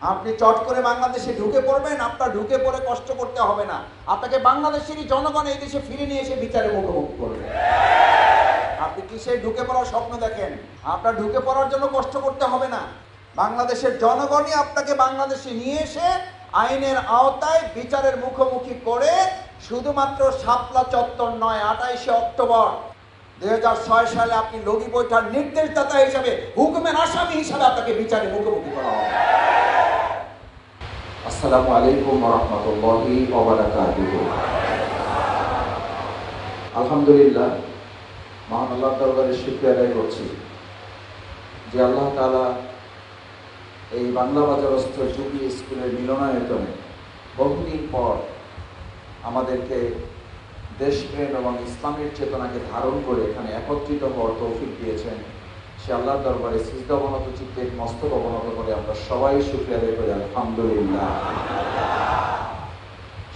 আপনি চট করে বাংলাদেশে ঢুকে পড়বেন, আপনার ঢুকে পড়ে কষ্ট করতে হবে না, আপনাকে বাংলাদেশেরই জনগণ এই দেশে ফিরে নিয়ে এসে বিচারের মুখোমুখি করবে। আপনি কিসে ঢুকে পড়ার স্বপ্ন দেখেন? আপনার ঢুকে পড়ার জন্য কষ্ট করতে হবে না, বাংলাদেশের জনগণই আপনাকে বাংলাদেশে নিয়ে এসে আইনের আওতায় বিচারের মুখোমুখি করে, শুধুমাত্র শাপলা চত্বর নয়, 28শে অক্টোবর 2006 সালে আপনি লগি বৈঠার নির্দেশদাতা হিসাবে, হুকুমের আসামি হিসাবে আপনাকে বিচারের মুখোমুখি করা হবে। আসসালামু আলাইকুম ওয়া রাহমাতুল্লাহি ওয়া বারাকাতুহু। আলহামদুলিল্লাহ, মহান আল্লাহর দরবারে শুকরিয়া আদায় করছি যে আল্লাহ তাআলা এই বাংলা বাজারস্থ জুবলি স্কুলের মিলনায়তনে বহুদিন পর আমাদেরকে দেশপ্রেম এবং ইসলামের চেতনাকে ধারণ করে এখানে একত্রিত হওয়ার তৌফিক দিয়েছেন। সে আল্লাহর দরবারে সিজদা অবনত চিত্তে মস্তক অবনত করে আমরা সবাই শুকরিয়া আদায় করি আলহামদুলিল্লাহ।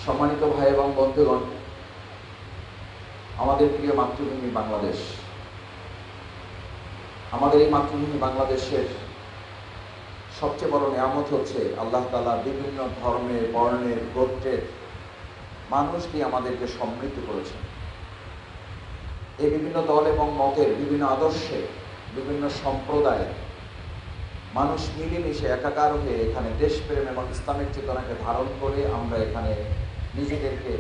সম্মানিত ভাই এবং বন্ধুগণ, আমাদের প্রিয় মাতৃভূমি বাংলাদেশ, আমাদের এই মাতৃভূমি বাংলাদেশের সবচেয়ে বড় নিয়ামত হচ্ছে আল্লাহ তাআলা বিভিন্ন ধর্মের, বর্ণের, গোত্রের মানুষ দিয়ে আমাদেরকে সমৃদ্ধ করেছেন। এই বিভিন্ন দল এবং মতের, বিভিন্ন আদর্শে, বিভিন্ন সম্প্রদায় মানুষ মিলেমিশে একাকার হয়ে এখানে দেশপ্রেম এবং ইসলামের চেতনাকে ধারণ করে আমরা এখানে নিজেদেরকে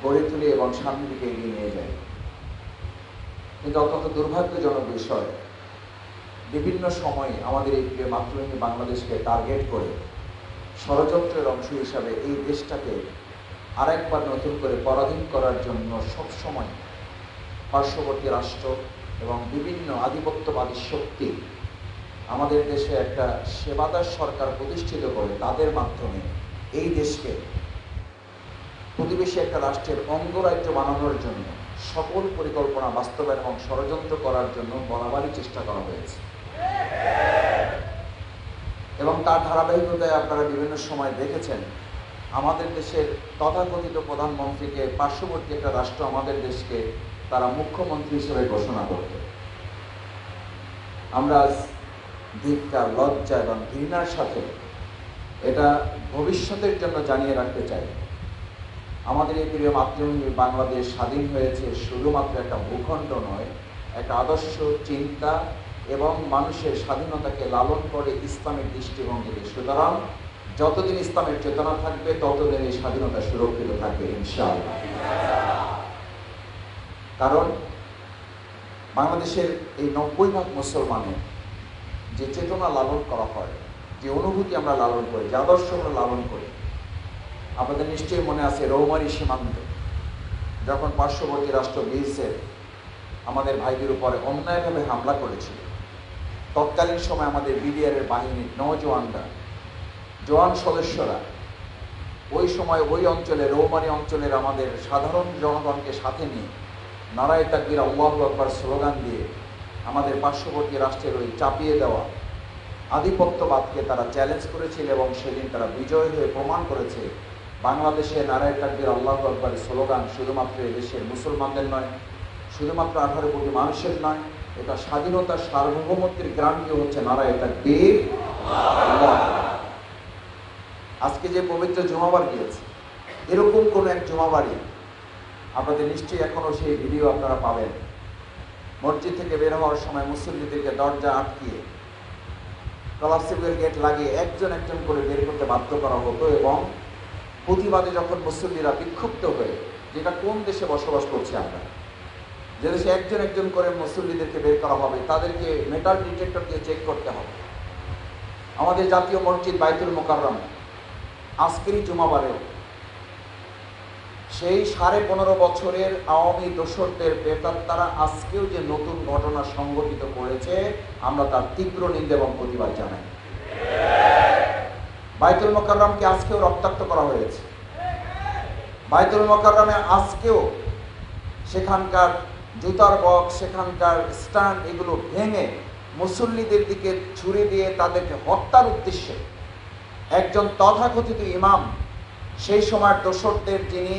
গড়ে তুলি এবং সামনের দিকে এগিয়ে নিয়ে যাই। কিন্তু অত্যন্ত দুর্ভাগ্যজনক বিষয়, বিভিন্ন সময়ে আমাদের এই প্রিয় মাতৃভূমি বাংলাদেশকে টার্গেট করে ষড়যন্ত্রের অংশ হিসাবে এই দেশটাকে আরেকবার নতুন করে পরাধীন করার জন্য সবসময় পার্শ্ববর্তী রাষ্ট্র এবং বিভিন্ন আধিপত্যবাদী শক্তি আমাদের দেশে একটা সেবাদার সরকার প্রতিষ্ঠিত করে তাদের মাধ্যমে এই দেশকে প্রতিবেশী একটা রাষ্ট্রের অঙ্গরাজ্য বানানোর জন্য সকল পরিকল্পনা বাস্তবায়ন এবং ষড়যন্ত্র করার জন্য বরাবরই চেষ্টা করা হয়েছে। এবং তার ধারাবাহিকতায় আপনারা বিভিন্ন সময় দেখেছেন আমাদের দেশের তথাকথিত প্রধানমন্ত্রীকে পার্শ্ববর্তী একটা রাষ্ট্র আমাদের দেশকে তারা মুখ্যমন্ত্রী হিসেবে ঘোষণা করত। আমরা ধিক্কার, লজ্জা এবং ঘৃণার সাথে এটা ভবিষ্যতের জন্য জানিয়ে রাখতে চাই, আমাদের এই প্রিয় মাতৃভূমি বাংলাদেশ স্বাধীন হয়েছে শুধুমাত্র একটা ভূখণ্ড নয়, একটা আদর্শ, চিন্তা এবং মানুষের স্বাধীনতাকে লালন করে ইসলামের দৃষ্টিভঙ্গিতে। সুতরাং যতদিন ইসলামের চেতনা থাকবে ততদিন এই স্বাধীনতা সুরক্ষিত থাকবে ইনশাআল্লাহ। কারণ বাংলাদেশের এই 90% মুসলমানের যে চেতনা লালন করা হয়, যে অনুভূতি আমরা লালন করি, যে আদর্শ আমরা লালন করি, আপনাদের নিশ্চয়ই মনে আছে রৌমারী সীমান্তে যখন পার্শ্ববর্তী রাষ্ট্র বিএসএফ আমাদের ভাইদের উপরে অন্যায়ভাবে হামলা করেছিল, তৎকালীন সময় আমাদের বিডিআরের বাহিনীর নওজওয়ানরা, জওয়ান সদস্যরা ওই সময় ওই অঞ্চলে, রৌমারী অঞ্চলের আমাদের সাধারণ জনগণকে সাথে নিয়ে নারায়ে তাকবীর আল্লাহু আকবার স্লোগান দিয়ে আমাদের পার্শ্ববর্তী রাষ্ট্রের ওই চাপিয়ে দেওয়া আধিপত্যবাদকে তারা চ্যালেঞ্জ করেছিল এবং সেদিন তারা বিজয় হয়ে প্রমাণ করেছে বাংলাদেশে নারায়ে তাকবীর আল্লাহু আকবার স্লোগান শুধুমাত্র এদেশের মুসলমানদের নয়, শুধুমাত্র 18 কোটি মানুষের নয়, এটা স্বাধীনতার সার্বভৌমত্বের গ্যারান্টি হচ্ছে নারায়ে তাকবীর আল্লাহু আকবার। আজকে যে পবিত্র জুমাবার গিয়েছে, এরকম কোন এক জুমাবাড়ি আপনাদের নিশ্চয়ই এখনো সেই ভিডিও আপনারা পাবেন। মসজিদ থেকে বের হওয়ার সময় মুসল্লিদেরকে দরজা আটকিয়ে কলাপসিবল গেট লাগিয়ে একজন একজন করে বের করতে বাধ্য করা হতো এবং প্রতিবাদে যখন মুসল্লিরা বিক্ষুব্ধ হয়ে, যেটা কোন দেশে বসবাস করছি আমরা, যে দেশে একজন একজন করে মুসল্লিদেরকে বের করা হবে, তাদেরকে মেটাল ডিটেক্টর দিয়ে চেক করতে হবে। আমাদের জাতীয় মসজিদ বাইতুল মোকাররম আজকেরই জুমাবারেও সেই 15.5 বছরের আওয়ামী দোসরদের প্রেতাত্মারা আজকেও যে নতুন ঘটনা সংঘটিত করেছে, আমরা তার তীব্র নিন্দা এবং প্রতিবাদ জানাই। বাইতুল মোকাররমকে আজকেও রক্তাক্ত করা হয়েছে। বাইতুল মোকাররমে আজকেও সেখানকার জুতার বক্স, সেখানকার স্ট্যান্ড, এগুলো ভেঙে মুসল্লিদের দিকে ছুরি দিয়ে তাদেরকে হত্যার উদ্দেশ্যে একজন তথাকথিত ইমাম, সেই সময়ের দোসরদের, যিনি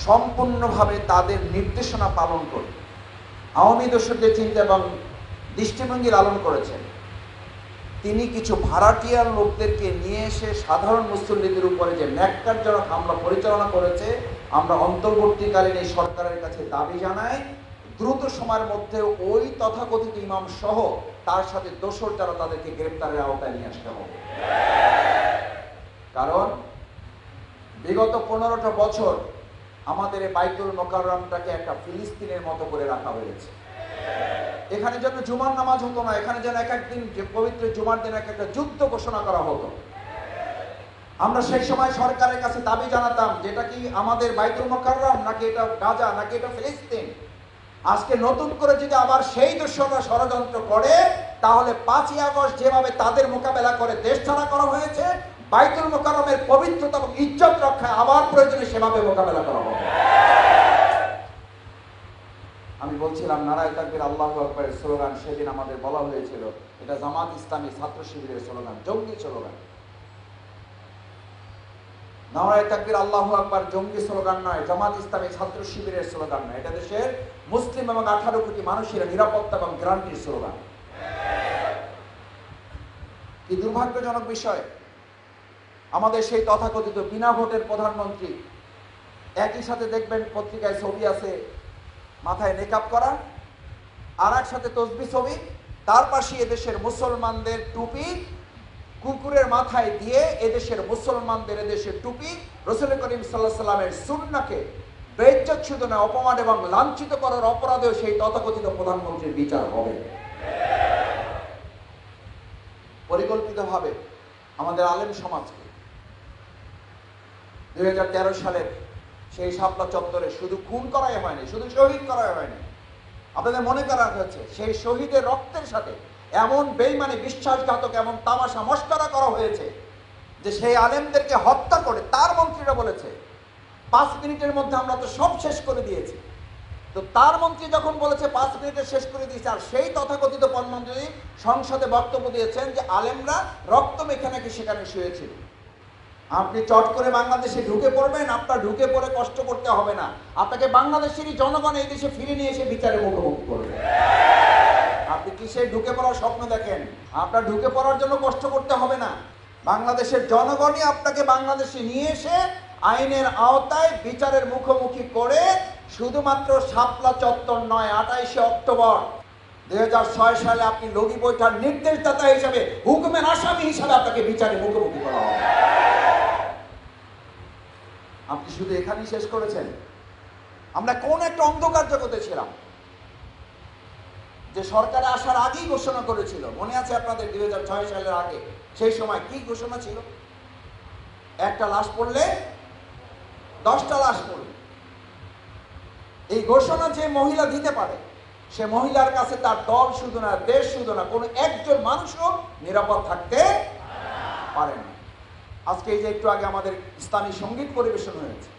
সম্পূর্ণভাবে তাদের নির্দেশনা পালন করে আওয়ামী দোসরদের চিন্তা এবং দৃষ্টিভঙ্গি লালন করেছেন, তিনি কিছু ভাড়াটিয়ার লোকদেরকে নিয়ে এসে সাধারণ মুসল্লিদের উপরে যে ন্যাক্কারজনক হামলা পরিচালনা করেছে, আমরা অন্তর্বর্তীকালীন এই সরকারের কাছে দাবি জানাই দ্রুত সময়ের মধ্যে ওই তথাকথিত ইমাম সহ তার সাথে দোসর যারা তাদেরকে গ্রেপ্তারের আওতায় নিয়ে আসতে হবে। কারণ বিগত 15টা বছর আমাদের এই বাইতুল মোকাররমটাকে একটা ফিলিস্তিনের মতো করে রাখা হয়েছে। এখানে যেন জুমার নামাজ হতো না, এখানে যেন এক একদিন যে পবিত্র জুমার দিন এক একটা যুদ্ধ ঘোষণা করা হতো। আমরা সেই সময় সরকারের কাছে দাবি জানাতাম যেটা কি আমাদের বাইতুল মোকাররম নাকি এটা গাজা নাকি এটা ফিলিস্তিন। আজকে নতুন করে যদি আবার সেই দোষরা ষড়যন্ত্র করে, তাহলে 5ই আগস্ট যেভাবে তাদের মোকাবেলা করে দেশ ছাড়া করা হয়েছে, বাইতুল মোকাররমের পবিত্রতা এবং ইজ্জত রক্ষায় আবার প্রয়োজনে সেভাবে মোকাবেলা করা হবে। আমি বলছিলাম নারায়ে তাকবীর আল্লাহু আকবারের স্লোগান সেদিন আমাদের বলা হয়েছিল এটা জামাত ইসলামী ছাত্র শিবিরের স্লোগান, জঙ্গি স্লোগান। নারায়ে তাকবীর আল্লাহু আকবার জঙ্গি স্লোগান নয়, জামাত ইসলামী ছাত্র শিবিরের স্লোগান নয়, এটা দেশের মুসলিম এবং 18 কোটি মানুষের নিরাপত্তা এবং গ্যারান্টির স্লোগান। কি দুর্ভাগ্যজনক বিষয়, আমাদের সেই তথাকথিত বিনা ভোটের প্রধানমন্ত্রী একই সাথে দেখবেন পত্রিকায় ছবি আছে মাথায় নেকাব করা, আর এক সাথে তসবিহ ছবি, তার পাশে এদেশের মুসলমানদের টুপি কুকুরের মাথায় দিয়ে এদেশের মুসলমানদের এদেশের টুপি রাসূল করিম সাল্লাল্লাহু আলাইহি সাল্লামের সুন্নাহকে বেইজ্জত শুধু না অপমান এবং লাঞ্ছিত করার অপরাধেও সেই তথাকথিত প্রধানমন্ত্রীর বিচার হবে। পরিকল্পিতভাবে আমাদের আলেম সমাজকে 2013 সালের সেই শাপলা চত্বরে শুধু খুন করাই হয়নি, শুধু শহীদ করাই হয়নি, আপনাদের মনে করা হয়েছে সেই শহীদের রক্তের সাথে এমন বেঈমানি বিশ্বাসঘাতক এমন তামাশা মশকরা করা হয়েছে যে সেই আলেমদেরকে হত্যা করে তার মন্ত্রীরা বলেছে 5 মিনিটের মধ্যে আমরা তো সব শেষ করে দিয়েছি। তো তার মন্ত্রী যখন বলেছে 5 মিনিটে শেষ করে দিয়েছে, আর সেই তথাকথিত প্রধানমন্ত্রী সংসদে বক্তব্য দিয়েছেন যে আলেমরা রক্ত মেখে নাকি সেখানে শুয়েছিল। আপনি চট করে বাংলাদেশে ঢুকে পড়বেন, আপনার ঢুকে পড়ে কষ্ট করতে হবে না, আপনাকে বাংলাদেশেরই জনগণ এই দেশে ফিরে নিয়ে এসে বিচারের মুখোমুখি করবে। আপনি কিসে ঢুকে পড়ার স্বপ্ন দেখেন? আপনার ঢুকে পড়ার জন্য কষ্ট করতে হবে না, বাংলাদেশের জনগণই আপনাকে বাংলাদেশে নিয়ে এসে আইনের আওতায় বিচারের মুখোমুখি করে শুধুমাত্র শাপলা চত্বর নয়, 28শে অক্টোবর 2006 সালে আপনি লগি বৈঠার নির্দেশদাতা হিসাবে হুকুমের আসামি হিসাবে আপনাকে বিচারের মুখোমুখি করা হবে। আপনি শুধু এখানেই শেষ করেছেন? আমরা কোন একটা অন্ধকার জগতে ছিলাম যে সরকারে আসার আগেই ঘোষণা করেছিল, মনে আছে আপনাদের 2006 সালের আগে? সেই সময় কি ঘোষণা ছিল? একটা লাশ পড়লে 10টা লাশ পড়বে। এই ঘোষণা যে মহিলা দিতে পারে সে মহিলার কাছে তার দল শুধু না, দেশ শুধু না, কোনো একজন মানুষও নিরাপদ থাকতে পারে না। আজকে এই যে একটু আগে আমাদের ইসলামী সঙ্গীত পরিবেশন হয়েছে,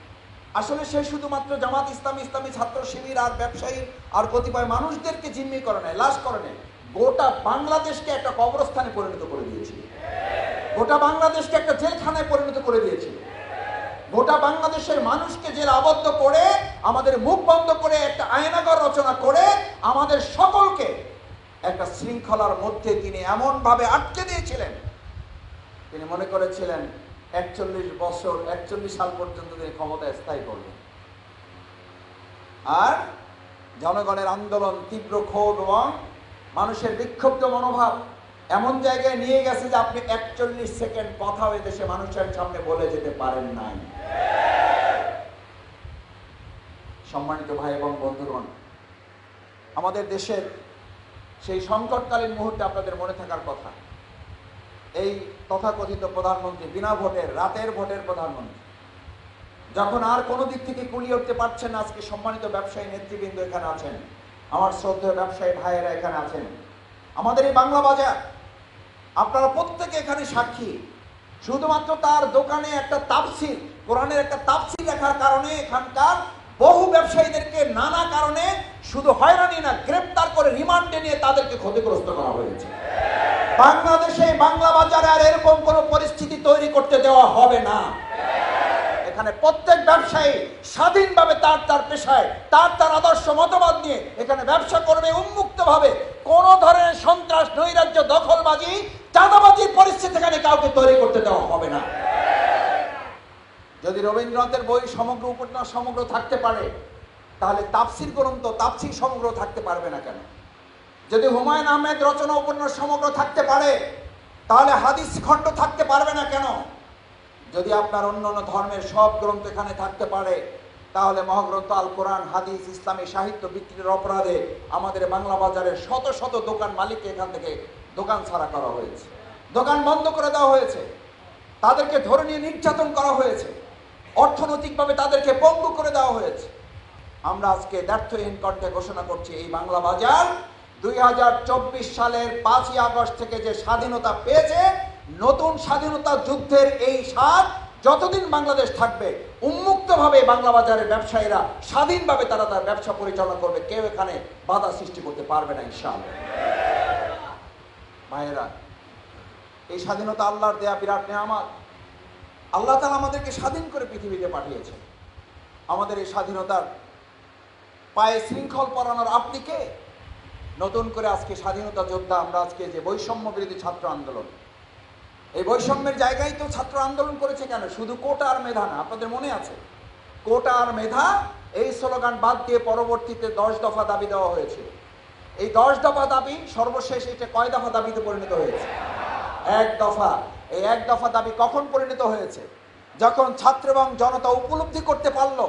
আসলে সে শুধুমাত্র জামাত ইসলামী, ইসলামী ছাত্র শিবির আর ব্যবসায়ী আর কতিপয় মানুষদেরকে জিম্মি করে নেয়, লাশ করে নেয়, গোটা বাংলাদেশকে একটা কবরস্থানে পরিণত করে দিয়েছিল, গোটা বাংলাদেশকে একটা জেলখানায় পরিণত করে দিয়েছিল, গোটা বাংলাদেশের মানুষকে জেল আবদ্ধ করে আমাদের মুখ বন্ধ করে একটা আয়নাঘর রচনা করে আমাদের সকলকে একটা শৃঙ্খলার মধ্যে তিনি এমন ভাবে আটকে দিয়েছিলেন, তিনি মনে করেছিলেন 41 সাল পর্যন্ত তিনি ক্ষমতায় স্থায়ী করবেন। আর জনগণের আন্দোলন, তীব্র ক্ষোভ এবং মানুষের বিক্ষুব্ধ মনোভাব এমন জায়গায় নিয়ে গেছে যে আপনি 41 সেকেন্ড কথা হয়ে দেশে মানুষের সামনে বলে যেতে পারেন নাই। সম্মানিত ভাই এবং বন্ধুগণ, আমাদের দেশের সেই সংকটকালীন মুহূর্তে আপনাদের মনে থাকার কথা, এই তথাকথিত প্রধানমন্ত্রী বিনা ভোটের, রাতের ভোটের প্রধানমন্ত্রী যখন আর কোনো দিক থেকে কুলিয়ে উঠতে পারছেন না, আজকে সম্মানিত ব্যবসায়ী নেতৃবৃন্দ এখানে আছেন, আমার শ্রদ্ধেয় ব্যবসায়ী ভাইয়েরা এখানে আছেন, আমাদের এই বাংলা বাজার আপনারা প্রত্যেকে এখানে সাক্ষী, শুধুমাত্র তার দোকানে একটা তাফসীর, কোরআনের একটা তাফসীর লেখার কারণে এখানকার বহু ব্যবসায়ীদেরকে নানা কারণে শুধু হয়রানি না, গ্রেপ্তার করে রিমান্ডে নিয়ে তাদেরকে ক্ষতিগ্রস্ত করা হয়েছে। বাংলাদেশে বাংলা বাজারে আর এরকম কোন পরিস্থিতি তৈরি করতে দেওয়া হবে না। এখানে প্রত্যেক ব্যবসায়ী স্বাধীনভাবে তার তার পেশায় তার তার আদর্শ মতবাদ নিয়ে এখানে ব্যবসা করবে উন্মুক্তভাবে। কোন ধরনের সন্ত্রাস, নৈরাজ্য, দখলবাজি, চাঁদাবাজির পরিস্থিতি এখানে কাউকে তৈরি করতে দেওয়া হবে না। যদি রবীন্দ্রনাথের বই সমগ্র উপন্যাস সমগ্র থাকতে পারে, তাহলে তাফসির গ্রন্থ তাফসির সমগ্র থাকতে পারবে না কেন? যদি হুমায়ুন আহমেদ রচনা উপন্যাস সমগ্র থাকতে পারে, তাহলে হাদিস খণ্ড থাকতে পারবে না কেন? যদি আপনার অন্যান্য ধর্মের সব গ্রন্থ এখানে থাকতে পারে, তাহলে মহাগ্রন্থ আল কোরআন, হাদিস, ইসলামী সাহিত্য বিক্রির অপরাধে আমাদের বাংলা বাজারের শত শত দোকান মালিককে এখান থেকে দোকান ছাড়া করা হয়েছে, দোকান বন্ধ করে দেওয়া হয়েছে, তাদেরকে ধরে নিয়ে নির্যাতন করা হয়েছে, অর্থনৈতিকভাবে তাদেরকে পঙ্গু করে দেওয়া হয়েছে। আমরা আজকে দ্ব্যর্থহীন কণ্ঠে ঘোষণা করছি, এই বাংলা বাজার 2024 সালের 5ই আগস্ট থেকে যে স্বাধীনতা পেয়েছে, নতুন স্বাধীনতা যুদ্ধের এই স্বাদ যতদিন বাংলাদেশ থাকবে, উন্মুক্তভাবে বাংলা বাজারের ব্যবসায়ীরা স্বাধীনভাবে তারা তার ব্যবসা পরিচালনা করবে, কেউ এখানে বাধা সৃষ্টি করতে পারবে না ইনশাআল্লাহ। ভাইয়েরা, এই স্বাধীনতা আল্লাহর দেয়া বিরাট নেয়ামত। আল্লাহ তাআলা আমাদেরকে স্বাধীন করে পৃথিবীতে পাঠিয়েছেন। আমাদের এই স্বাধীনতার পায়ে শৃঙ্খল পরানোর আপনি কে? নতুন করে আজকে স্বাধীনতা যোদ্ধা আমরা আজকে যে বৈষম্য বিরোধী ছাত্র আন্দোলন, এই বৈষম্যের জায়গায় তো ছাত্র আন্দোলন করেছে কেন? শুধু কোটা আর মেধা না, আপনাদের মনে আছে কোটা আর মেধা এই স্লোগান বাদ দিয়ে পরবর্তীতে 10 দফা দাবি দেওয়া হয়েছিল। এই 10 দফা দাবি সর্বশেষ এটা কয় দফা দাবিতে পরিণত হয়েছে? 1 দফা। এই 1 দফা দাবি কখন পরিণত হয়েছে? যখন ছাত্র এবং জনতা উপলব্ধি করতে পারলো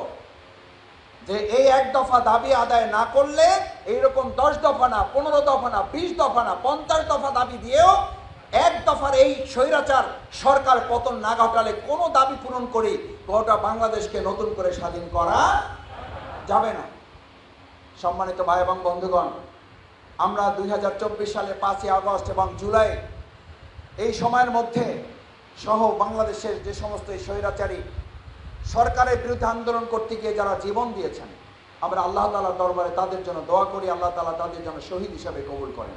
যে এই 1 দফা দাবি আদায় না করলে এইরকম 10 দফা না, 15 দফা না, 20 দফা না, 50 দফা দাবি দিয়েও 1 দফার এই স্বৈরাচার সরকার পতন না ঘটালে কোনো দাবি পূরণ করে গোটা বাংলাদেশকে নতুন করে স্বাধীন করা যাবে না। সম্মানিত ভাই এবং বন্ধুগণ, আমরা 2024 সালে 5ই আগস্ট এবং জুলাই এই সময়ের মধ্যে সহ বাংলাদেশের যে সমস্ত স্বৈরাচারী সরকারের বিরুদ্ধে আন্দোলন করতে গিয়ে যারা জীবন দিয়েছেন, আমরা আল্লাহ তাআলার দরবারে তাদের জন্য দোয়া করি, আল্লাহ তাআলা তাদের জন্য শহীদ হিসাবে কবুল করেন।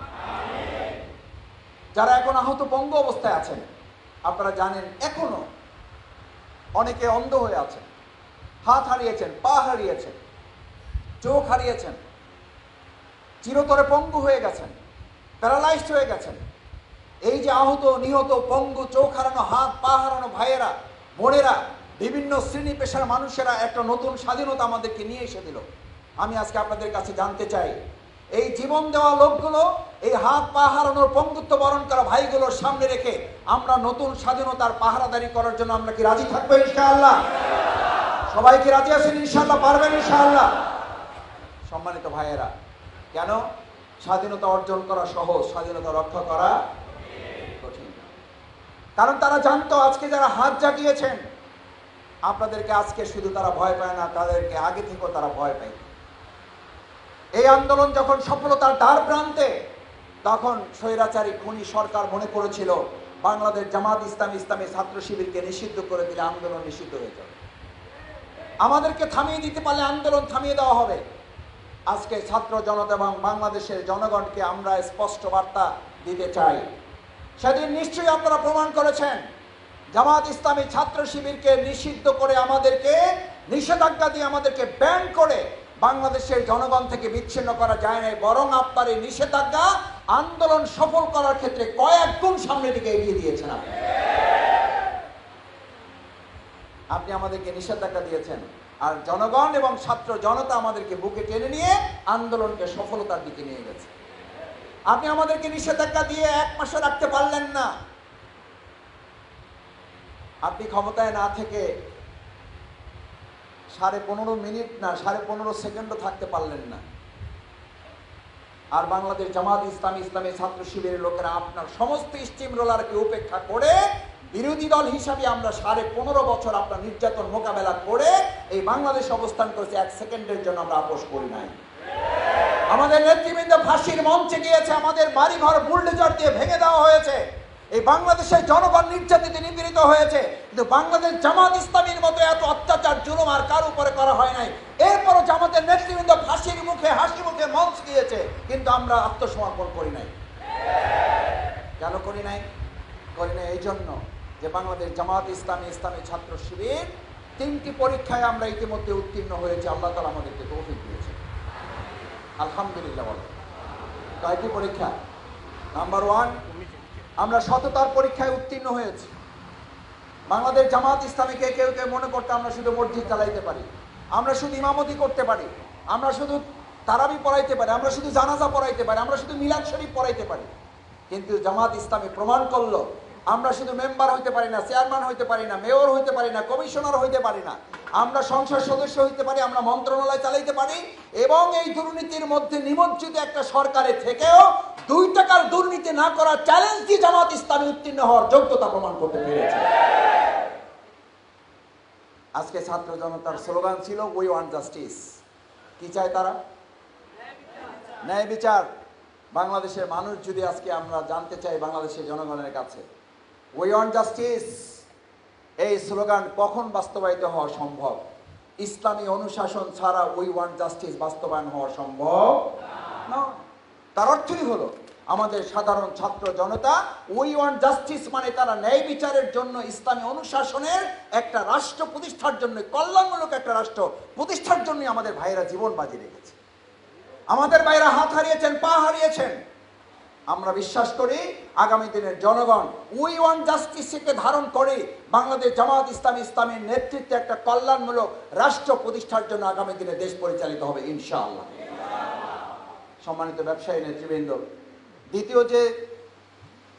যারা এখন আহত পঙ্গু অবস্থায় আছেন, আপনারা জানেন এখনো অনেকে অন্ধ হয়ে আছেন, হাত হারিয়েছেন, পা হারিয়েছেন, চোখ হারিয়েছেন, চিরতরে পঙ্গু হয়ে গেছেন, প্যারালাইজড হয়ে গেছেন। এই যে আহত, নিহত, পঙ্গু, চোখ হারানো, হাত পা হারানো ভাইয়েরা, বোনেরা, বিভিন্ন শ্রেণী পেশার মানুষেরা একটা নতুন স্বাধীনতা আমাদেরকে নিয়ে এসে দিল। আমি আজকে আপনাদের কাছে জানতে চাই, এই জীবন দেওয়া লোকগুলো, এই হাত পা হারানোর, পঙ্গুত্ব বরণ করা ভাইগুলোর সামনে রেখে আমরা নতুন স্বাধীনতার পাহারাদারি করার জন্য আমরা কি রাজি থাকবো ইনশাআল্লাহ? সবাই কি রাজি আছেন ইনশাআল্লাহ? পারবেন ইনশাআল্লাহ? সম্মানিত ভাইয়েরা, কেন স্বাধীনতা অর্জন করা সহজ, স্বাধীনতা রক্ষা করা কঠিন? কারণ তারা জানতো আজকে যারা হাত জাগিয়েছেন আপনাদেরকে আজকে শুধু তারা ভয় পায় না, তাদেরকে আগে থেকেও তারা ভয় পায়। এই আন্দোলন যখন সফলতার দ্বার প্রান্তে, তখন স্বৈরাচারী খুনি সরকার মনে করেছিল বাংলাদেশ জামাত ইসলামী ছাত্র শিবিরকে নিষিদ্ধ করে দিলে আন্দোলন নিষিদ্ধ হয়ে যাবে, আমাদেরকে থামিয়ে দিতে পারলে আন্দোলন থামিয়ে দেওয়া হবে। আজকে ছাত্র জনতা এবং বাংলাদেশের জনগণকে আমরা স্পষ্ট বার্তা দিতে চাই। সেদিন নিশ্চয়ই আপনারা প্রমাণ করেছেন, জামাত ইসলামী ছাত্র শিবিরকে নিষিদ্ধ করে, আমাদেরকে নিষেধাজ্ঞা দিয়ে, আমাদেরকে ব্যান করে বাংলাদেশের জনগণ থেকে বিচ্ছিন্ন করা যায় না, বরং আপনার এই নিষেধাজ্ঞা আন্দোলন সফল করার ক্ষেত্রে কয়েক গুণ সামনের দিকে এগিয়ে দিয়েছেন। আপনি আমাদেরকে নিষেধাজ্ঞা দিয়েছেন, আর জনগণ এবং ছাত্র জনতা আমাদেরকে বুকে টেনে নিয়ে আন্দোলনকে সফলতার দিকে নিয়ে গেছে। আপনি আমাদেরকে নিষেধাজ্ঞা দিয়ে 1 মাসও রাখতে পারলেন না। আপনি ক্ষমতায় না থেকে 15.5 মিনিট না, 15.5 সেকেন্ডও থাকতে পারলেন না। আর বাংলাদেশ জামাত ইসলামী ছাত্র শিবিরের লোকেরা আপনার সমস্ত স্টিম রোলারকে উপেক্ষা করে বিরোধী দল হিসাবে আমরা 15.5 বছর আপনার নির্যাতন মোকাবেলা করে এই বাংলাদেশ অবস্থান করেছে, 1 সেকেন্ডের জন্য আমরা আপোষ করি নাই। আমাদের নেতৃবৃন্দ ফাঁসির মঞ্চে গিয়েছে, আমাদের বাড়িঘর বুলডোজার দিয়ে ভেঙে দেওয়া হয়েছে, এই বাংলাদেশের জনগণ নির্যাতিত নিপীড়িত হয়েছে, কিন্তু বাংলাদেশ জামাত ইসলামীর মতো এত অত্যাচার জুলুম আর কার উপরে করা হয় নাই। এরপরও জামাতের নেতৃবৃন্দ ফাঁসির মুখে, হাসি মুখে মঞ্চ দিয়েছে, কিন্তু আমরা আত্মসমর্পণ করি নাই। কেন করি নাই? এই জন্য যে বাংলাদেশ জামাত ইসলামী ছাত্র শিবির 3টি পরীক্ষায় আমরা ইতিমধ্যে উত্তীর্ণ হয়েছি। আল্লাহ তাআলা আমাদেরকে তৌফিক দিয়েছে, আলহামদুলিল্লাহ। বলো কয়টি পরীক্ষা? নাম্বার 1, আমরা সততার পরীক্ষায় উত্তীর্ণ হয়েছি। বাংলাদেশ জামাত ইসলামীকে কেউ কেউ মনে করতে আমরা শুধু মসজিদ চালাইতে পারি, আমরা শুধু ইমামতি করতে পারি, আমরা শুধু তারাবি পড়াইতে পারি, আমরা শুধু জানাজা পড়াইতে পারি, আমরা শুধু মিলাদ শরীফ পড়াইতে পারি। কিন্তু জামাত ইসলামী প্রমাণ করলো আমরা শুধু মেম্বার হইতে পারি না, চেয়ারম্যান হইতে পারি না, মেয়র হইতে পারি না, কমিশনার হইতে পারি না, আমরা সংসদ সদস্য হইতে পারি, আমরা মন্ত্রণালয় চালাইতে পারি। এবং এই দুর্নীতির মধ্যে নিমজ্জিত একটা সরকারে থেকেও 2 টাকার দুর্নীতি না করার চ্যালেঞ্জ দিয়ে জামাত ইসলামী উত্তীর্ণ হওয়ার যোগ্যতা প্রমাণ করতে পেরেছে। আজকে ছাত্র জনতার স্লোগান ছিল উই ওয়ান্ট জাস্টিস। কি চায় তারা? ন্যায় বিচার। বাংলাদেশের মানুষ যদি আজকে আমরা জানতে চাই বাংলাদেশের জনগণের কাছে উই ওয়ান্ট জাস্টিস, এই স্লোগান কখন বাস্তবায়িত হওয়া সম্ভব? ইসলামী অনুশাসন ছাড়া উই ওয়ান্ট জাস্টিস বাস্তবায়ন হওয়া সম্ভব না। তার অর্থই হলো আমাদের সাধারণ ছাত্র জনতা উই ওয়ান্ট জাস্টিস মানে তারা ন্যায় বিচারের জন্য, ইসলামী অনুশাসনের একটা রাষ্ট্র প্রতিষ্ঠার জন্য, কল্যাণমূলক একটা রাষ্ট্র প্রতিষ্ঠার জন্য আমাদের ভাইয়েরা জীবন বাজি রেখেছে। আমাদের ভাইয়েরা হাত হারিয়েছেন, পা হারিয়েছেন। আমরা বিশ্বাস করি আগামী দিনের জনগণ উই ওয়ান্ট জাস্টিসকে ধারণ করে বাংলাদেশ জামাত ইসলামী ইসলামের নেতৃত্বে একটা কল্যাণমূলক রাষ্ট্র প্রতিষ্ঠার জন্য আগামী দিনে দেশ পরিচালিত হবে ইনশাআল্লাহ। সম্মানিত ব্যবসায়ী নেতৃবৃন্দ, দ্বিতীয় যে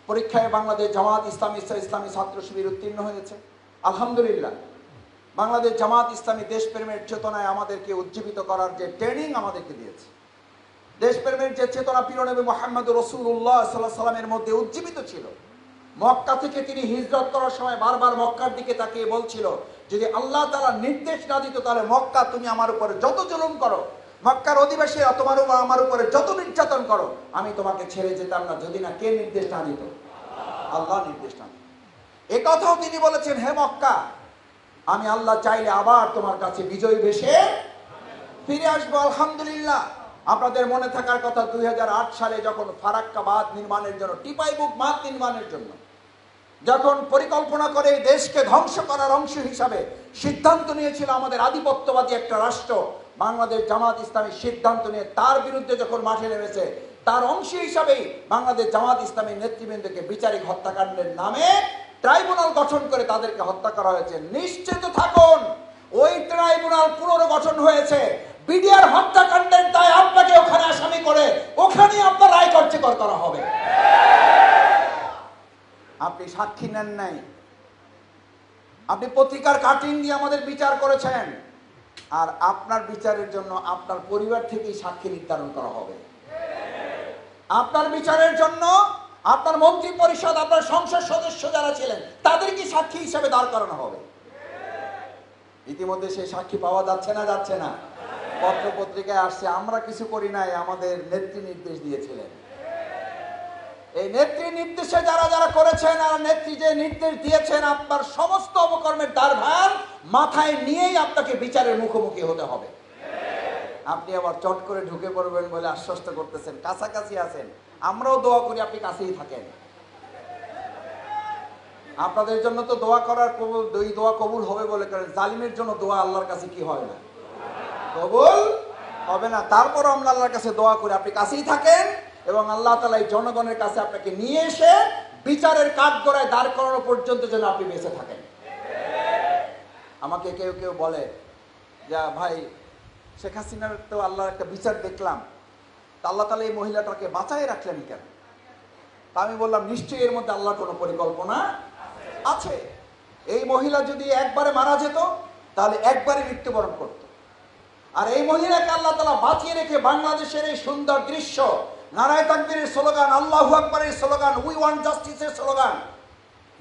পরীক্ষায় বাংলাদেশ জামাত ইসলামী ইসলামী ছাত্র শিবির উত্তীর্ণ হয়েছে, আলহামদুলিল্লাহ। বাংলাদেশ জামাত ইসলামী দেশপ্রেমের চেতনায় আমাদেরকে উজ্জীবিত করার যে ট্রেনিং আমাদেরকে দিয়েছে, দেশপ্রেমের যে চেতনা প্রিয় নবী মুহাম্মদ রাসূলুল্লাহ সাল্লাল্লাহু আলাইহি ওয়াসাল্লামের মধ্যে উজ্জীবিত ছিল। মক্কা থেকে তিনি হিজরত করার সময় বারবার মক্কার দিকে তাকিয়ে বলছিল, যদি আল্লাহ তাআলা নির্দেশ না দিত তাহলে মক্কা তুমি আমার উপরে যত জুলুম করো, মক্কার অধিবাসীরা তোমার আমার উপরে যত নির্যাতন করো, আমি তোমাকে ছেড়ে যেতাম না যদি না কে নির্দেশ না দিত? আল্লাহ নির্দেশ না দিত। এ কথাও তিনি বলেছেন, হে মক্কা, আমি আল্লাহ চাইলে আবার তোমার কাছে বিজয়ী বেশে ফিরে আসবো। আলহামদুলিল্লাহ। আপনাদের মনে থাকার কথা 2008 সালে যখন ফারাক্কা বাঁধ নির্মাণের জন্য, টিপাইমুখ বাঁধ নির্মাণের জন্য যখন পরিকল্পনা করে দেশকে ধ্বংস করার অংশ হিসাবে সিদ্ধান্ত নিয়েছিল আমাদের আধিপত্যবাদী একটা রাষ্ট্র বাংলাদেশ জামাত ইসলামী, সিদ্ধান্ত নিয়ে তার বিরুদ্ধে যখন মাঠে নেমেছে, তার অংশ হিসাবেই বাংলাদেশ জামাত ইসলামীর নেতৃবৃন্দকে বিচারিক হত্যাকাণ্ডের নামে ট্রাইব্যুনাল গঠন করে তাদেরকে হত্যা করা হয়েছে। নিশ্চিত থাকুন, ওই ট্রাইব্যুনাল পুনর্গঠন হয়েছে বিডিআর হত্যাকাণ্ডের দায় আপনাকে ওখানে আসামি করে ওখানেই আপনার রায় কার্যকর করা হবে। আপনি সাক্ষী নেন নাই, আপনি পত্রিকার কাটিং দিয়ে আমাদের বিচার করেছেন, আর আপনার বিচারের জন্য আপনার পরিবার থেকেই সাক্ষী নির্ধারণ করা হবে। আপনার বিচারের জন্য আপনার মন্ত্রী পরিষদ, আপনার সংসদ সদস্য যারা ছিলেন তাদেরকে সাক্ষী হিসেবে দাঁড় করানো হবে। ইতিমধ্যে সেই সাক্ষী পাওয়া যাচ্ছে না? যাচ্ছে না। পত্র পত্রিকায় আসছে, আমরা কিছু করি নাই, আমাদের নেত্রী নির্দেশ দিয়েছিলেন। এই নেত্রী নির্দেশে যারা যারা করেছেন আর নেত্রী যে নির্দেশ দিয়েছেন, আপনার সমস্ত অপকর্মের দায়ভার মাথায় নিয়েই আপনাকে বিচারের মুখোমুখি হতে হবে। আপনি আবার চট করে ঢুকে পড়বেন বলে আশ্বস্ত করতেছেন, কাছাকাছি আছেন, আমরাও দোয়া করি আপনি কাছেই থাকেন। আপনাদের জন্য তো দোয়া করার দোয়া কবুল হবে বলে করেন, জালিমের জন্য দোয়া আল্লাহর কাছে কি হয় না? কবুল হবে না। তারপর আমরা আল্লাহর কাছে দোয়া করি আপনি কাছেই থাকেন এবং আল্লাহ তাআলা এই জনগণের কাছে আপনাকে নিয়ে এসে বিচারের কাঠগড়ায় দাঁড় করানো পর্যন্ত যেন আপনি বেঁচে থাকেন। আমাকে কেউ কেউ বলে যে ভাই, শেখ হাসিনার তো আল্লাহর একটা বিচার দেখলাম, তা আল্লাহ তাআলা এই মহিলাটাকে বাঁচায় রাখলেন কেন? তা আমি বললাম, নিশ্চয়ই এর মধ্যে আল্লাহর কোনো পরিকল্পনা আছে। এই মহিলা যদি একবারে মারা যেত তাহলে একবারে মৃত্যুবরণ করত, আর এই মহিলাকে আল্লাহ তাআলা বাঁচিয়ে রেখে বাংলাদেশের এই সুন্দর দৃশ্য, নারায়ে তাকবীরের স্লোগান, আল্লাহু আকবারের স্লোগান, উই ওয়ান্ট জাস্টিসের স্লোগান,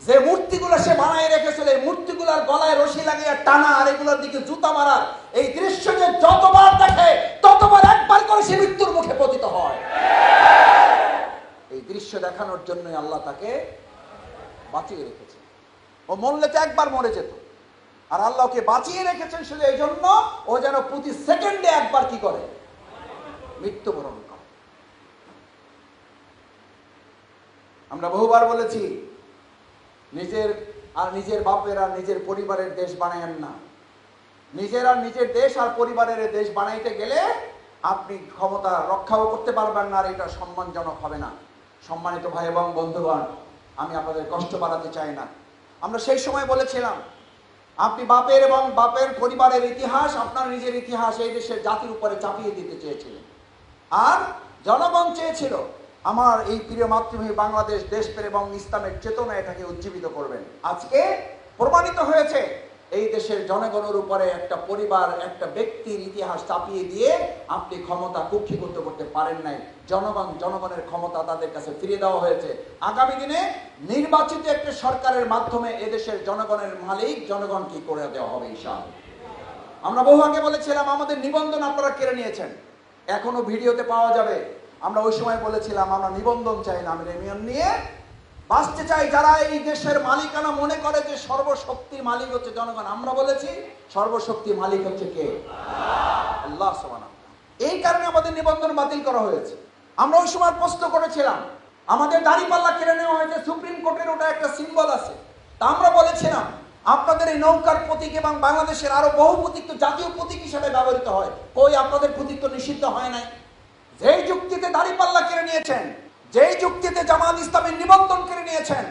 যে মূর্তিগুলো সে বানায় রেখেছিল, এই মূর্তিগুলোর গলায় রশি লাগিয়ে টানা আর এগুলোর দিকে জুতা মারা, এই দৃশ্য যে যতবার দেখে ততবার একবার করে সে মৃত্যুর মুখে পতিত হয়। এই দৃশ্য দেখানোর জন্যই আল্লাহ তাকে বাঁচিয়ে রেখেছে। ও মরলে তো একবার মরে যেত, আর আল্লাহকে বাঁচিয়ে রেখেছেন শুধু এই জন্য ও যেন প্রতি সেকেন্ডে একবার কি করে? মৃত্যুবরণ করে। আমরা বহুবার বলেছি, নিজের বাপের আর নিজের পরিবারের দেশ বানায়েন না, নিজেরা নিজের দেশ আর পরিবারের দেশ বানাইতে গেলে আপনি ক্ষমতা রক্ষাও করতে পারবেন না, আর এটা সম্মানজনক হবে না। সম্মানিত ভাই এবং বন্ধুগণ, আমি আপনাদের কষ্ট বাড়াতে চাই না। আমরা সেই সময় বলেছিলাম, আপনি বাপের এবং বাপের পরিবারের ইতিহাস, আপনার নিজের ইতিহাস এই দেশের জাতির উপরে চাপিয়ে দিতে চেয়েছিলেন, আর জনগণ চেয়েছিল আমার এই প্রিয় মাতৃভূমি বাংলাদেশ দেশপ্রেম এবং ইসলামের চেতনা এটাকে উজ্জীবিত করবেন। আজকে প্রমাণিত হয়েছে এই দেশের জনগণের উপরে একটা পরিবার, একটা ব্যক্তির ইতিহাস চাপিয়ে দিয়ে আপনি ক্ষমতা কুক্ষিগত করতে পারেন নাই। জনগণের ক্ষমতা তাদের কাছে ফিরিয়ে দেওয়া হয়েছে। আগামী দিনে নির্বাচিত একটা সরকারের মাধ্যমে এদেশের জনগণের মালিক জনগণকে করে দেওয়া হবে ইনশাআল্লাহ। আমরা বহু আগে বলেছিলাম আমাদের নিবন্ধন আপনারা কেড়ে নিয়েছেন, এখনো ভিডিওতে পাওয়া যাবে। আমরা ওই সময় বলেছিলাম আমরা নিবন্ধন চাই না, আমরা ইউনিয়ন নিয়ে বাঁচতে চাই। যারা এই দেশের মালিকানা মনে করে যে সর্বশক্তির মালিক হচ্ছে জনগণ, আমরা বলেছি সর্বশক্তির মালিক হচ্ছে কে? আল্লাহ সুবহানাহু। এই কারণে আমাদের নিবন্ধন বাতিল করা হয়েছে। আমরা ওই সময় প্রশ্ন করেছিলাম, আমাদের দাড়িপাল্লা কেড়ে নেওয়া হয়েছে, সুপ্রিম কোর্টের ওটা একটা সিম্বল আছে। তা আমরা বলেছিলাম আপনাদের এই নৌকার প্রতীক এবং বাংলাদেশের আরো বহু প্রতীক তো জাতীয় প্রতীক হিসেবে ব্যবহৃত হয়, কই আপনাদের প্রতীক তো নিষিদ্ধ হয় নাই। যেই যুক্তিতে দাড়িপাল্লা কেড়ে নিয়েছেন, যেই যুক্তিতে জামাত ইসলামের নিবন্ধন কেড়ে নিয়েছেন,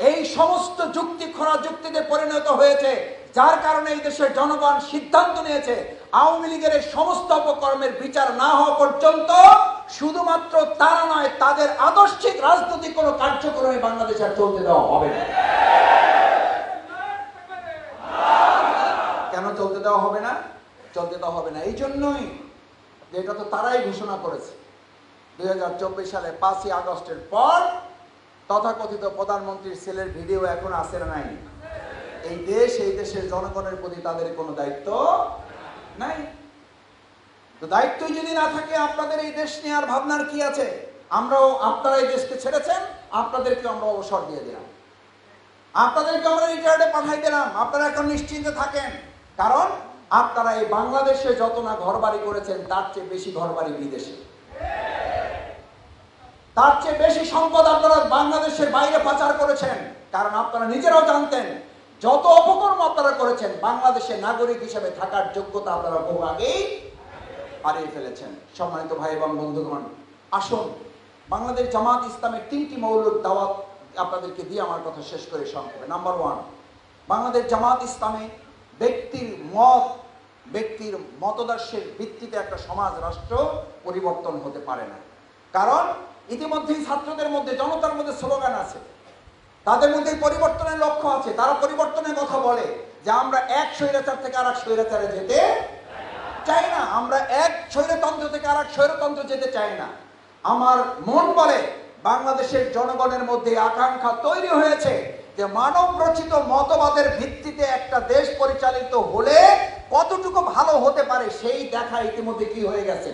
এই সমস্ত যুক্তি খরা যুক্তিতে পরিণত হয়েছে, যার কারণে এই দেশের জনগণ সিদ্ধান্ত নিয়েছে আওয়ামী লীগের এই সমস্ত অপকর্মের বিচার না হওয়া পর্যন্ত শুধুমাত্র তারা নয়, তাদের আদর্শিক রাজনৈতিক কোনো কার্যক্রমে বাংলাদেশে আর চলতে দেওয়া হবে না। কেন চলতে দেওয়া হবে না? চলতে দেওয়া হবে না এই জন্যই যেটা তো তারাই ঘোষণা করেছে 2024 সালে 5ই আগস্টের পর তথাকথিত প্রধানমন্ত্রীর ছেলের ভিডিও এখন আছে না নাই? এই দেশের জনগণের প্রতি তাদের কোনো দায়িত্ব নাই। তো দায়িত্বই যদি না থাকে আপনাদের এই দেশ নিয়ে আর ভাবনার কি আছে? আপনারা এই দেশকে ছেড়েছেন, আপনাদেরকে আমরা অবসর দিয়ে দিলাম, আপনাদেরকে আমরা রিটায়ার্ডে পাঠাই দিলাম, আপনারা এখন নিশ্চিন্তে থাকেন। কারণ আপনারা এই বাংলাদেশে যত না ঘরবাড়ি করেছেন তার চেয়ে বেশি ঘরবাড়ি বিদেশে, তার চেয়ে বেশি সম্পদ আপনারা বাংলাদেশের বাইরে পাচার করেছেন। কারণ আপনারা নিজেরাও জানতেন যত অপকর্ম আপনারা করেছেন, বাংলাদেশের নাগরিক হিসেবে থাকার যোগ্যতা আপনারা বহু আগেই হারিয়ে ফেলেছেন। সম্মানিত ভাই এবং বন্ধুগণ, আসুন বাংলাদেশ জামাত ইসলামের 3টি মৌলিক দাওয়াত আপনাদেরকে দিয়ে আমার কথা শেষ করে সংক্ষেপে। নাম্বার 1, বাংলাদেশ জামাত ইসলামে ব্যক্তির মতদর্শের ভিত্তিতে একটা সমাজ রাষ্ট্র পরিবর্তন হতে পারে না। কারণ ইতিমধ্যেই ছাত্রদের মধ্যে, জনতার মধ্যে স্লোগান আছে, তাদের মধ্যে পরিবর্তনের লক্ষ্য আছে। তারা পরিবর্তনের কথা বলে যে আমরা এক স্বৈরাচার থেকে আর এক স্বৈরাচারে যেতে চাই না, আমরা এক স্বৈরতন্ত্র থেকে আর এক স্বৈরতন্ত্র যেতে চাই না। আমার মন বলে বাংলাদেশের জনগণের মধ্যে আকাঙ্ক্ষা তৈরি হয়েছে যে মানব রচিত মতবাদের ভিত্তিতে একটা দেশ পরিচালিত হলে কতটুকু ভালো হতে পারে সেই দেখা ইতিমধ্যে কি হয়ে গেছে।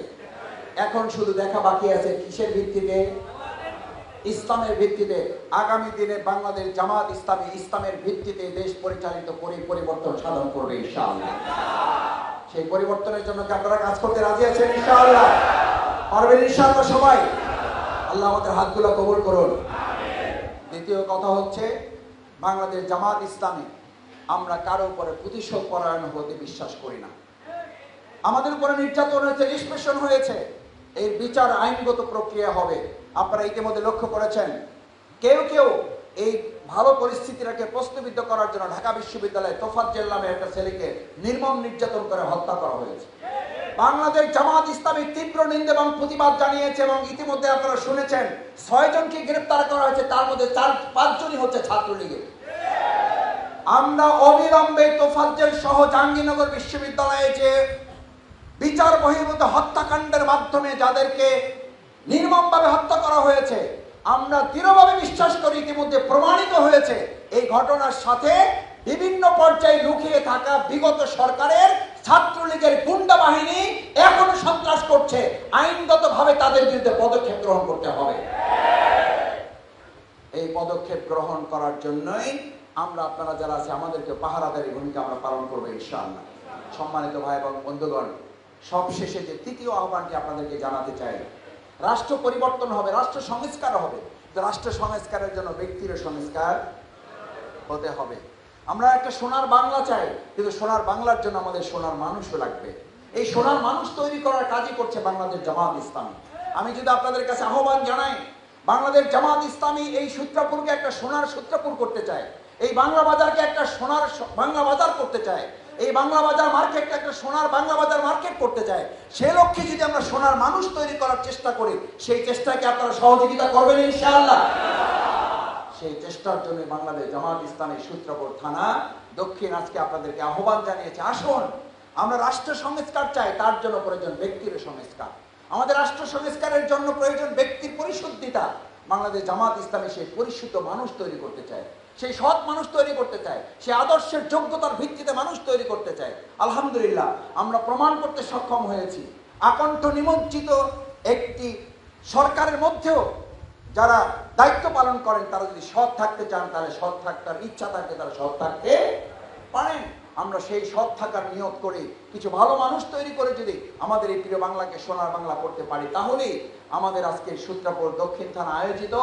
এখন শুধু দেখা বাকি আছে কিসের ভিত্তিতে? ইসলামের ভিত্তিতে। আগামী দিনে বাংলাদেশ জামাত ইসলামী ইসলামের ভিত্তিতে দেশ পরিচালিত করে পরিবর্তন সাধন করবে ইনশাআল্লাহ। সেই পরিবর্তনের জন্য কি আপনারা কাজ করতে রাজি আছেন? ইনশাআল্লাহ পারবেন ইনশাআল্লাহ সবাই? আল্লাহ আমাদের হাতগুলো কবুল করুন। দ্বিতীয় কথা হচ্ছে, বাংলাদেশ জামাত ইসলামী আমরা কারো উপরে প্রতিশোধ পরায়ণ হতে বিশ্বাস করি না। আমাদের উপরে নির্যাতন হয়েছে, নিষ্পেষণ হয়েছে, এর বিচার আইনগত প্রক্রিয়া হবে। আপনারা ইতিমধ্যে লক্ষ্য করেছেন কেউ কেউ এই ভালো পরিস্থিতিটাকে প্রশ্নবিদ্ধ করার জন্য ঢাকা বিশ্ববিদ্যালয়ে তোফাজ্জল নামে একটা ছেলেকে নির্মম নির্যাতন করে হত্যা করা হয়েছে। বাংলাদেশ জামাত ইসলামী তীব্র নিন্দা এবং প্রতিবাদ জানিয়েছে এবং ইতিমধ্যে আপনারা শুনেছেন 6 জনকে গ্রেফতার করা হয়েছে, তার মধ্যে 4-5 জনই হচ্ছে ছাত্রলীগের। আমরা অবিলম্বে তোফাজ্জল সহ জাহাঙ্গীরনগর বিশ্ববিদ্যালয়ে যে বিচার বহির্ভূত হত্যাকাণ্ডের মাধ্যমে যাদেরকে নির্মমভাবে হত্যা করা হয়েছে, আমরা দৃঢ়ভাবে বিশ্বাস করি ইতিমধ্যে প্রমাণিত হয়েছে এই ঘটনার সাথে বিভিন্ন পর্যায়ে লুকিয়ে থাকা বিগত সরকারের ছাত্রলীগের গুন্ডা বাহিনী এখনো সন্ত্রাস করছে। আইনগতভাবে তাদের বিরুদ্ধে পদক্ষেপ গ্রহণ করতে হবে। এই পদক্ষেপ গ্রহণ করার জন্যই আমরা আপনারা যারা আছে আমাদেরকে পাহারাদারি ভূমিকা আমরা পালন করবো ইনশাআল্লাহ। সম্মানিত ভাই এবং বন্ধুগণ, সবশেষে যে তৃতীয় আহ্বানটি আপনাদেরকে জানাতে চাই, রাষ্ট্র পরিবর্তন হবে, রাষ্ট্র সংস্কার হবে। রাষ্ট্র সংস্কারের জন্য ব্যক্তির সংস্কার হতে হবে। আমরা একটা সোনার বাংলা চাই, কিন্তু সোনার বাংলার জন্য আমাদের সোনার মানুষও লাগবে। এই সোনার মানুষ তৈরি করার কাজই করছে বাংলাদেশ জামাত ইসলামী। আমি যদি আপনাদের কাছে আহ্বান জানাই, বাংলাদেশ জামাত ইসলামী এই সূত্রাপুরকে একটা সোনার সূত্রাপুর করতে চায়, এই বাংলা বাজারকে একটা সোনার বাংলা বাজার করতে চায়, এই বাংলা বাজার মার্কেটকে একটা সোনার বাংলা বাজার মার্কেট করতে চায়। সে লক্ষ্যে যদি আমরা সোনার মানুষ তৈরি করার চেষ্টা করি, সেই চেষ্টাকে আপনারা সহযোগিতা করবেন ইনশাআল্লাহ। সেই চেষ্টার জন্য বাংলাদেশ জামাত ইসলামী সূত্রাপুর থানা দক্ষিণ আজকে আপনাদেরকে আহ্বান জানিয়েছে, আসুন আমরা রাষ্ট্র সংস্কার চাই, তার জন্য প্রয়োজন ব্যক্তির সংস্কার। আমাদের রাষ্ট্র সংস্কারের জন্য প্রয়োজন ব্যক্তির পরিশুদ্ধিতা। বাংলাদেশ জামাত ইসলামী সেই পরিশুদ্ধ মানুষ তৈরি করতে চায়, সেই সৎ মানুষ তৈরি করতে চায়, সেই আদর্শের যোগ্যতার ভিত্তিতে মানুষ তৈরি করতে চায়। আলহামদুলিল্লাহ আমরা প্রমাণ করতে সক্ষম হয়েছি। আকণ্ঠ নিমজ্জিত একটি সরকারের মধ্যেও যারা দায়িত্ব পালন করেন, তারা যদি সৎ থাকতে চান, তাহলে সৎ থাকার ইচ্ছা থাকতে তারা সৎ থাকতে পারেন। আমরা সেই সৎ থাকার নিয়ত করে কিছু ভালো মানুষ তৈরি করে যদি আমাদের এই প্রিয় বাংলাকে সোনার বাংলা করতে পারি, তাহলেই আমাদের আজকের সূত্রাপুর দক্ষিণ থানা আয়োজিত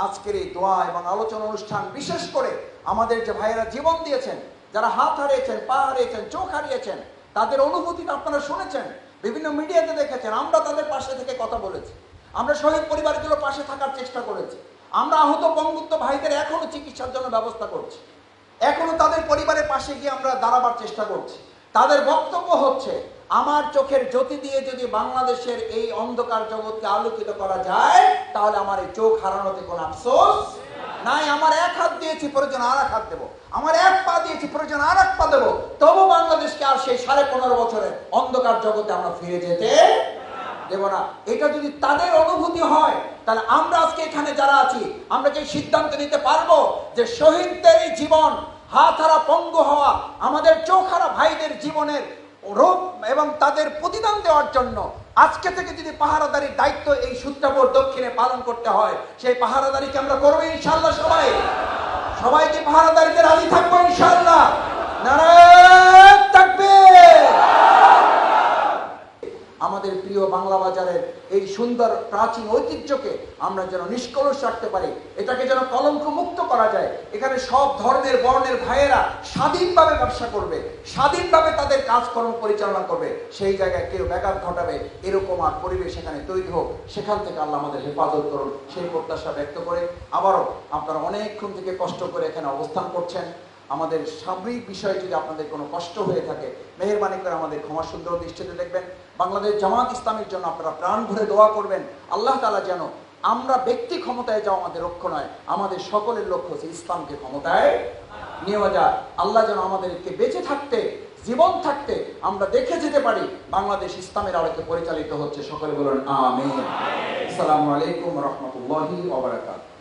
আজকের এই দোয়া এবং আলোচনা অনুষ্ঠান, বিশেষ করে আমাদের যে ভাইয়েরা জীবন দিয়েছেন, যারা হাত হারিয়েছেন, পা হারিয়েছেন, চোখ হারিয়েছেন, তাদের অনুভূতিটা আপনারা শুনেছেন, বিভিন্ন মিডিয়াতে দেখেছেন। আমরা তাদের পাশে থেকে কথা বলেছি, আমরা শহীদ পরিবারগুলোর পাশে থাকার চেষ্টা করেছি, আমরা আহত বঙ্গবন্ধু ভাইদের এখনো চিকিৎসার জন্য ব্যবস্থা করছি, এখনো তাদের পরিবারের পাশে গিয়ে আমরা দাঁড়াবার চেষ্টা করছি। তাদের বক্তব্য হচ্ছে, আমার চোখের জ্যোতি দিয়ে যদি বাংলাদেশের এই অন্ধকার জগৎকে আলোকিত করা যায়, তাহলে আমার এই চোখ হারানোতে কোনো আফসোস নাই। আমার এক হাত দিয়েছি, প্রয়োজন আর এক হাত দেবো, আমার এক পা দিয়েছি, প্রয়োজন আর এক পা দেবো, তবু বাংলাদেশকে আর সেই 15.5 বছরের অন্ধকার জগতে আমরা ফিরে যেতে দেব না। এটা যদি তাদের অনুভূতি হয়, তাহলে আমরা আজকে এখানে যারা আছি, আমরা কি সিদ্ধান্ত নিতে পারবো যে শহীদদের এই জীবন, হাত হারা পঙ্গু হওয়া আমাদের চোখহারা ভাইদের জীবনের রূপ এবং তাদের প্রতিদান দেওয়ার জন্য আজকে থেকে যদি পাহারাদারির দায়িত্ব এই সূত্রাপুর দক্ষিণে পালন করতে হয়, সেই পাহারাদারিকে আমরা করবো ইনশাআল্লাহ। সবাই কি পাহারাদারিতে রাজি থাকবো ইনশাআল্লাহ? নারায়ে তাকবীর। আমাদের প্রিয় বাংলা বাজারের এই সুন্দর প্রাচীন ঐতিহ্যকে আমরা যেন নিষ্কলুষ রাখতে পারি, এটাকে যেন কলঙ্ক মুক্ত করা যায়। এখানে সব ধর্মের বর্ণের ভাইয়েরা স্বাধীনভাবে ব্যবসা করবে, স্বাধীনভাবে তাদের কাজকর্ম পরিচালনা করবে। সেই জায়গায় কেউ ব্যাঘাত ঘটাবে এরকম আর পরিবেশ এখানে তৈরি হোক, সেখান থেকে আল্লাহ আমাদের হেফাজত করুন, সেই প্রত্যাশা ব্যক্ত করে আবারও আপনারা অনেকক্ষণ থেকে কষ্ট করে এখানে অবস্থান করছেন। আমাদের সাময়িক বিষয়ে যদি আপনাদের কোনো কষ্ট হয়ে থাকে, মেহেরবানি করে আমাদের ক্ষমা সুন্দর দৃষ্টিতে দেখবেন। বাংলাদেশ জামাত ইসলামের জন্য আপনারা প্রাণ ভরে দোয়া করবেন। আল্লাহ তাআলা যেন আমরা ব্যক্তি ক্ষমতায় যাওয়া আমাদের লক্ষ্য নয়, আমাদের সকলের লক্ষ্য হচ্ছে ইসলামকে ক্ষমতায় নিয়ে যাওয়া। আল্লাহ যেন আমাদেরকে বেঁচে থাকতে, জীবন থাকতে আমরা দেখে যেতে পারি বাংলাদেশ ইসলামের আলোকে পরিচালিত হচ্ছে। সকলে বলুন আমিন। আসসালামু আলাইকুম ওয়া রাহমাতুল্লাহি ওয়া বারাকাতুহু।